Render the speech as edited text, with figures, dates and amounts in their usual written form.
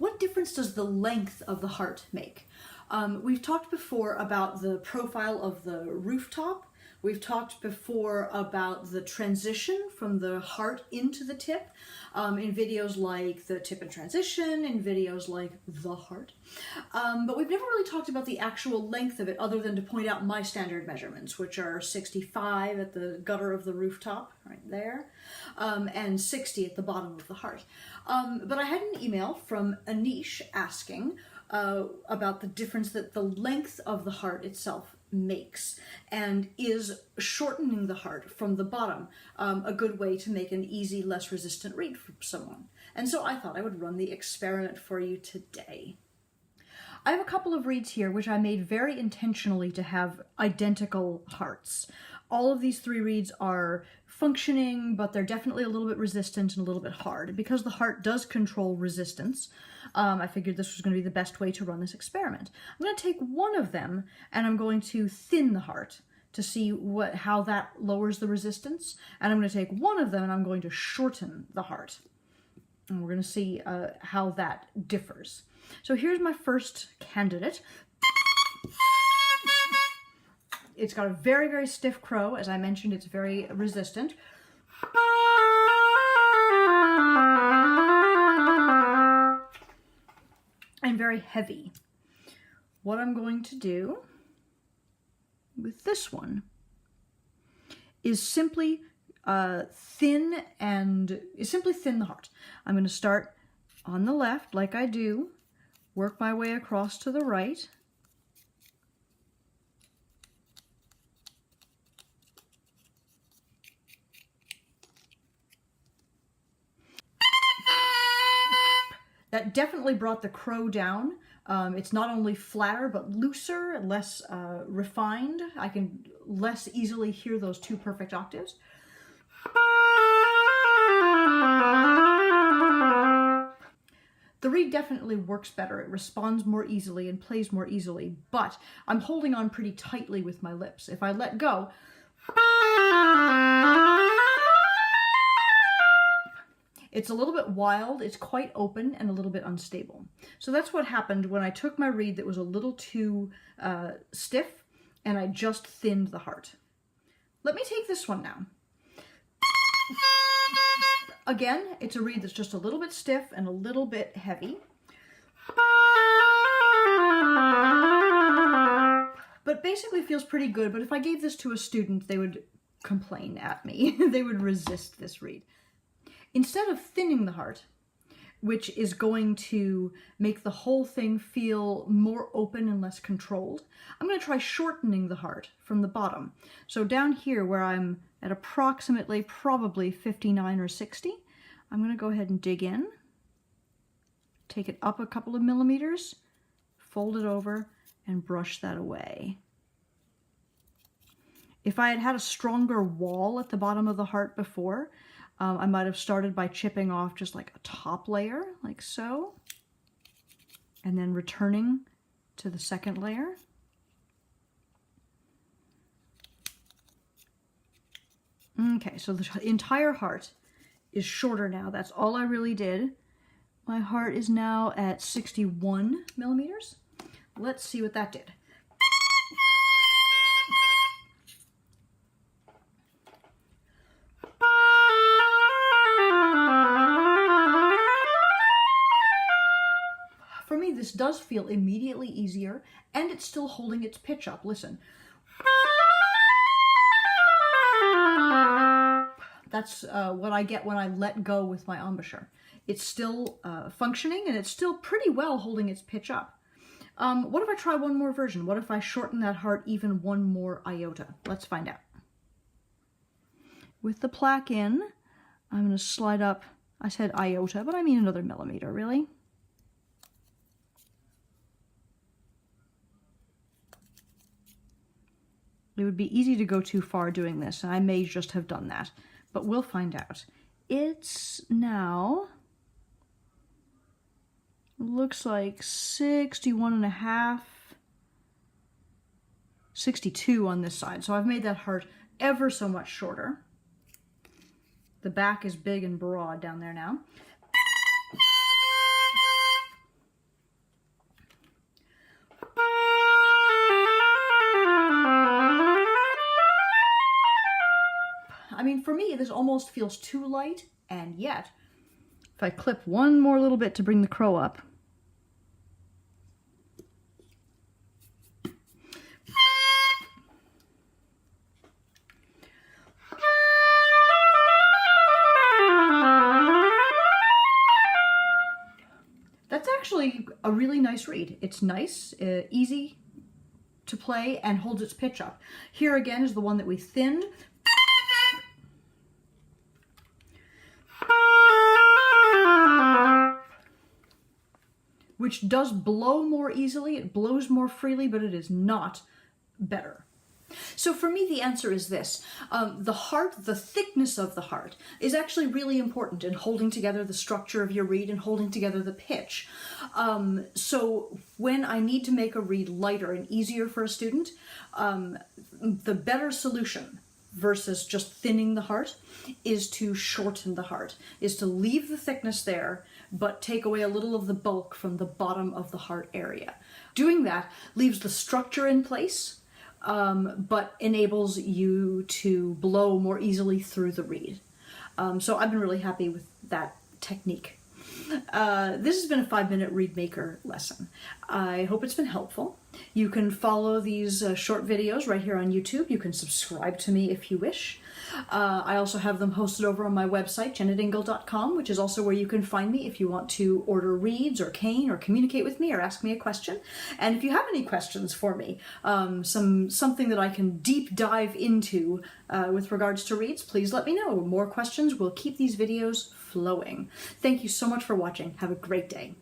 what difference does the length of the heart make? We've talked before about the profile of the rooftop. We've talked before about the transition from the heart into the tip in videos like the tip and transition, in videos like the heart. But we've never really talked about the actual length of it other than to point out my standard measurements, which are 65 at the gutter of the rooftop, right there, and 60 at the bottom of the heart. But I had an email from Anish asking about the difference that the length of the heart itself makes, and is shortening the heart from the bottom a good way to make an easy, less resistant reed for someone. And so I thought I would run the experiment for you today. I have a couple of reeds here which I made very intentionally to have identical hearts. All of these 3 reeds are functioning, but they're definitely a little bit resistant and a little bit hard. Because the heart does control resistance, I figured this was going to be the best way to run this experiment. I'm going to take one of them and I'm going to thin the heart to see how that lowers the resistance. And I'm going to take one of them and I'm going to shorten the heart. And we're going to see how that differs. So here's my first candidate. It's got a very, very stiff crow. As I mentioned, it's very resistant. And very heavy. What I'm going to do with this one is simply thin the heart. I'm going to start on the left like I do, work my way across to the right. That definitely brought the crow down. It's not only flatter, but looser, less refined. I can less easily hear those 2 perfect octaves. The reed definitely works better. It responds more easily and plays more easily, but I'm holding on pretty tightly with my lips. If I let go, it's a little bit wild, it's quite open and a little bit unstable. So that's what happened when I took my reed that was a little too stiff and I just thinned the heart. Let me take this one now. Again, it's a reed that's just a little bit stiff and a little bit heavy. But basically feels pretty good, but if I gave this to a student, they would complain at me. They would resist this reed. Instead of thinning the heart, which is going to make the whole thing feel more open and less controlled, I'm going to try shortening the heart from the bottom. So down here where I'm at approximately probably 59 or 60, I'm going to go ahead and dig in, take it up a couple of millimeters, fold it over, and brush that away. If I had had a stronger wall at the bottom of the heart before, I might have started by chipping off just like a top layer, like so, and then returning to the second layer. Okay, so the entire heart is shorter now. That's all I really did. My heart is now at 61 millimeters. Let's see what that did. For me, this does feel immediately easier, and it's still holding its pitch up. Listen. That's what I get when I let go with my embouchure. It's still functioning, and it's still pretty well holding its pitch up. What if I try one more version? What if I shorten that heart even one more iota? Let's find out. With the plaque in, I'm going to slide up, I said iota, but I mean another millimeter, really. It would be easy to go too far doing this, and I may just have done that, but we'll find out. It's now, looks like 61.5, 62 on this side. So I've made that heart ever so much shorter. The back is big and broad down there now. this almost feels too light, and yet, if I clip one more little bit to bring the crow up, that's actually a really nice reed. It's nice, easy to play, and holds its pitch up. Here again is the one that we thinned. Which does blow more easily, it blows more freely, but it is not better. So for me, the answer is this. The heart, the thickness of the heart, is actually really important in holding together the structure of your reed and holding together the pitch. So when I need to make a reed lighter and easier for a student, the better solution versus just thinning the heart is to shorten the heart, is to leave the thickness there, but take away a little of the bulk from the bottom of the heart area. Doing that leaves the structure in place, but enables you to blow more easily through the reed. So I've been really happy with that technique. This has been a 5-minute reed maker lesson. I hope it's been helpful. You can follow these short videos right here on YouTube. You can subscribe to me if you wish. I also have them hosted over on my website, jennetingle.com, which is also where you can find me if you want to order reeds or cane or communicate with me or ask me a question. And if you have any questions for me, something that I can deep dive into with regards to reeds, please let me know. More questions will keep these videos flowing. Thank you so much for watching. Have a great day.